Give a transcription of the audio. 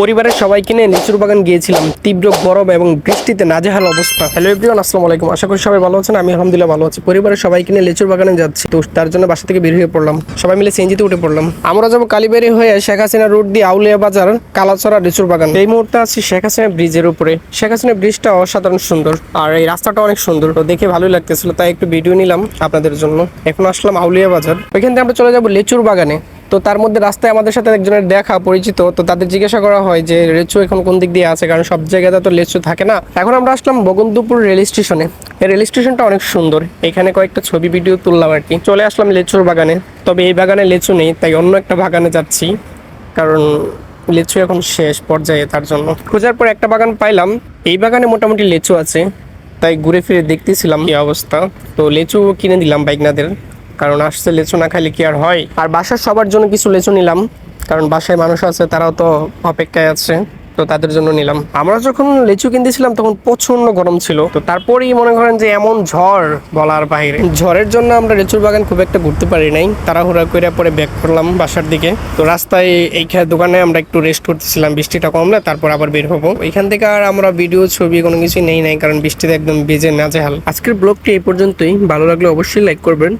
পরিবারের সবাইকে নিয়ে লিচুর বাগান গিয়েছিলাম। তীব্র গরম এবং বৃষ্টিতে নাজেহাল অবস্থা। হ্যালো এভরিওয়ান, আসসালামু আলাইকুম। আশা করি সবাই ভালো আছেন। আমি আলহামদুলিল্লাহ ভালো আছি। পরিবারের সবাইকে নিয়ে লিচুর বাগানে যাচ্ছি, তো তার জন্য বাসা থেকে বের হয়ে পড়লাম। সবাই মিলে সিএনজিতে উঠে পড়লাম। আমরা যাবো কালীবাড়ি হয়ে শেখ হাসিনা রোড দিয়ে আউলিয়া বাজার, কালাছড়া লিচুর বাগান। এই মুহূর্তে আছি শেখ হাসিনা ব্রিজের উপরে। শেখ হাসিনা ব্রিজটা অসাধারণ সুন্দর, আর এই রাস্তাটা অনেক সুন্দর, তো দেখে ভালোই লাগতেছিল, তাই একটু ভিডিও নিলাম আপনাদের জন্য। এখন আসলাম আউলিয়া বাজার, ওইখান থেকে আমরা চলে যাবো লিচুর বাগানে। তো তার মধ্যে রাস্তায় আমাদের সাথে একজনের দেখা পরিচিত, তো তাদের জিজ্ঞাসা করা হয় যে লিচু এখন কোন দিক দিয়ে আছে, কারণ সব জায়গাতে তো লিচু থাকে না। এখন আমরা আসলাম বগন্তপুর রেল স্টেশনে। এই রেল স্টেশনটা অনেক সুন্দর, এখানে কয়েকটা ছবি ভিডিও তুললাম আর কি। চলে আসলাম লিচুর বাগানে, তবে এই বাগানে লিচু নেই, তাই অন্য একটা বাগানে যাচ্ছি, কারণ লিচু এখন শেষ পর্যায়ে। তার জন্য খোঁজার পর একটা বাগান পাইলাম। এই বাগানে মোটামুটি লিচু আছে, তাই ঘুরে ফিরে দেখতেছিলাম কি অবস্থা। তো লিচু কিনে দিলাম বাইকনাদের, কারণ আসছে লিচু না খাইলে কি আর হয়। আর বাসার সবার জন্য কিছু লিচু নিলাম, কারণ বাসায় মানুষ আছে, তারাও তো অপেক্ষায় আছে, তো তাদের জন্য নিলাম। আমরা যখন লিচু কিনতেছিলাম তখন প্রচন্ড গরম ছিল, তো তারপরেই মনে করেন যে এমন ঝড় বলার বাইরে। ঝড়ের জন্য আমরা লিচুর বাগান খুব একটা ঘুরতে পারি নাই, তাড়াহুড়া করে পরে ব্যাক করলাম বাসার দিকে। তো রাস্তায় এইখানে দোকানে আমরা একটু রেস্ট করতেছিলাম, বৃষ্টিটা কমলে তারপর আবার বের হবো। এখান থেকে আর আমরা ভিডিও ছবি কোনো কিছু নেই নাই, কারণ বৃষ্টিতে একদম ভিজে নাজেহাল। আজকের ব্লগটি এই পর্যন্তই। ভালো লাগলে অবশ্যই লাইক করবেন।